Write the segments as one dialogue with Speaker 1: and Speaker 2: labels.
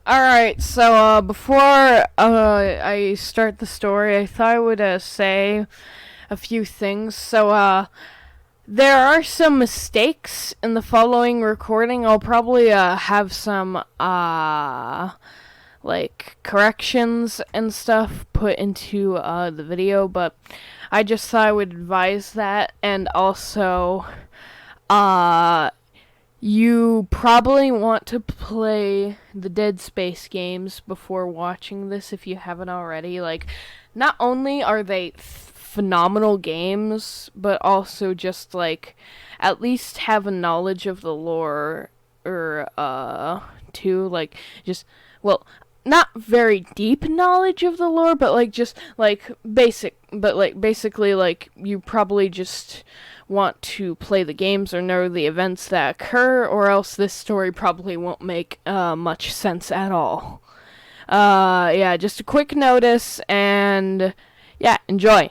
Speaker 1: Alright, so before I start the story, I thought I would say a few things. There are some mistakes in the following recording. I'll probably have some like corrections and stuff put into the video, but I just thought I would advise that. And also, uh you probably want to play the Dead Space games before watching this if you haven't already. Like, not only are they phenomenal games, but also just like at least have a knowledge of the lore or too, like just well, not very deep knowledge of the lore, but like just like basic, but like basically like you probably just want to play the games or know the events that occur, or else this story probably won't make much sense at all. Yeah, just a quick notice, and yeah, enjoy.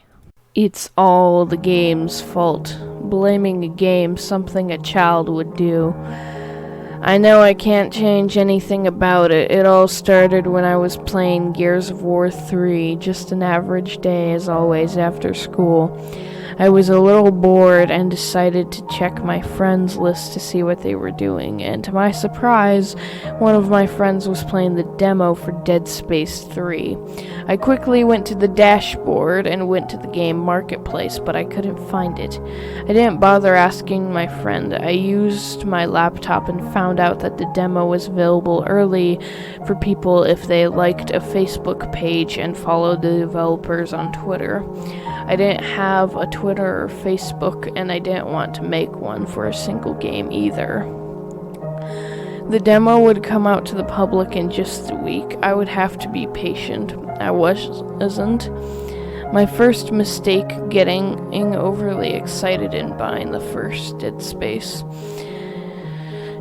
Speaker 1: It's all the game's fault. Blaming a game, something a child would do. I know I can't change anything about it. It all started when I was playing Gears of War 3, just an average day as always after school. I was a little bored and decided to check my friends list to see what they were doing, and to my surprise, one of my friends was playing the demo for Dead Space 3. I quickly went to the dashboard and went to the game marketplace, but I couldn't find it. I didn't bother asking my friend. I used my laptop and found out that the demo was available early for people if they liked a Facebook page and followed the developers on Twitter. I didn't have a Twitter or Facebook, and I didn't want to make one for a single game either. The demo would come out to the public in just a week. I would have to be patient. I wasn't. My first mistake, getting overly excited and buying the first Dead Space.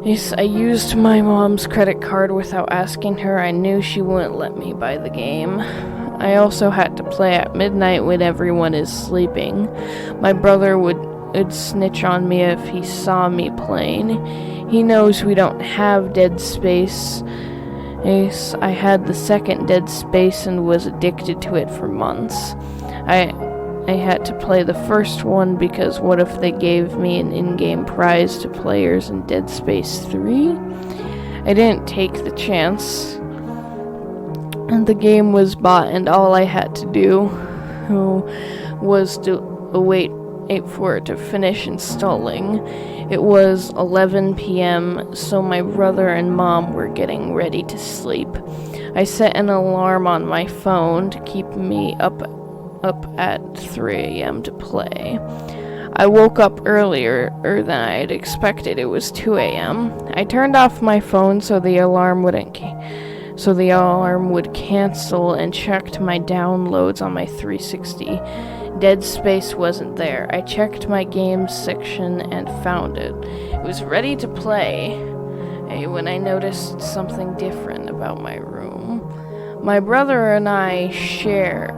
Speaker 1: Yes, I used my mom's credit card without asking her. I knew she wouldn't let me buy the game. I also had to play at midnight when everyone is sleeping. My brother would snitch on me if he saw me playing. He knows we don't have Dead Space. Yes, I had the second Dead Space and was addicted to it for months. I had to play the first one because what if they gave me an in-game prize to players in Dead Space 3? I didn't take the chance. And the game was bought, and all I had to do was to wait for it to finish installing. It was 11 p.m., so my brother and mom were getting ready to sleep. I set an alarm on my phone to keep me up at 3 a.m. to play. I woke up earlier than I had expected. It was 2 a.m. I turned off my phone so the alarm would cancel, and checked my downloads on my 360. Dead Space wasn't there. I checked my games section and found it. It was ready to play when I noticed something different about my room. My brother and I share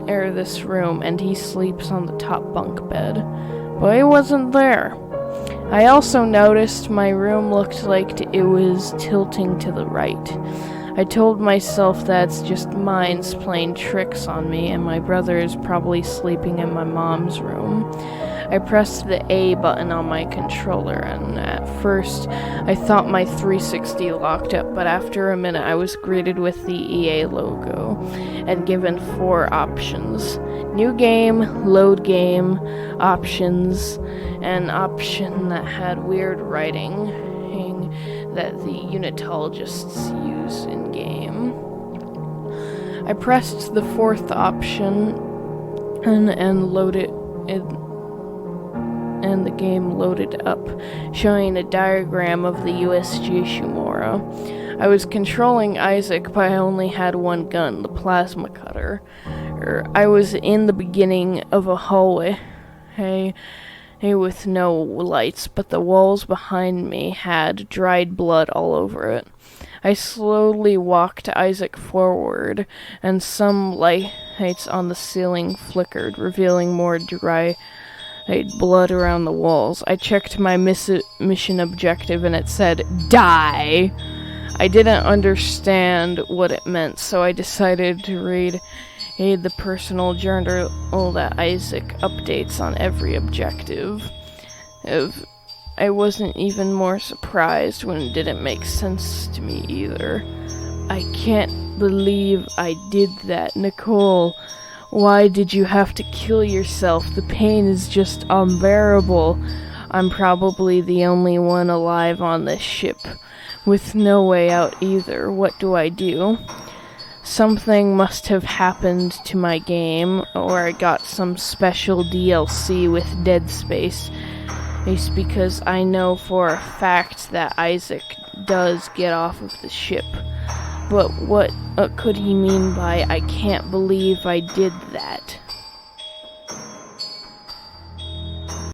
Speaker 1: this room, and he sleeps on the top bunk bed, but he wasn't there. I also noticed my room looked like it was tilting to the right. I told myself that's just minds playing tricks on me, and my brother is probably sleeping in my mom's room. I pressed the A button on my controller, and at first I thought my 360 locked up, but after a minute I was greeted with the EA logo and given 4 options: new game, load game, options, an option that had weird writing that the unitologists use in game. I pressed the 4th option and loaded it, and the game loaded up, showing a diagram of the USG Shumora. I was controlling Isaac, but I only had one gun, the plasma cutter. I was in the beginning of a hallway with no lights, but the walls behind me had dried blood all over it. I slowly walked Isaac forward, and some lights on the ceiling flickered, revealing more dry blood around the walls. I checked my mission objective, and it said, "Die!" I didn't understand what it meant, so I decided to read the personal journal that Isaac updates on every objective. I wasn't even more surprised when it didn't make sense to me either. I can't believe I did that, Nicole. Why did you have to kill yourself? The pain is just unbearable. I'm probably the only one alive on this ship, with no way out either. What do I do? Something must have happened to my game, or I got some special DLC with Dead Space. It's because I know for a fact that Isaac does get off of the ship. But what could he mean by, I can't believe I did that?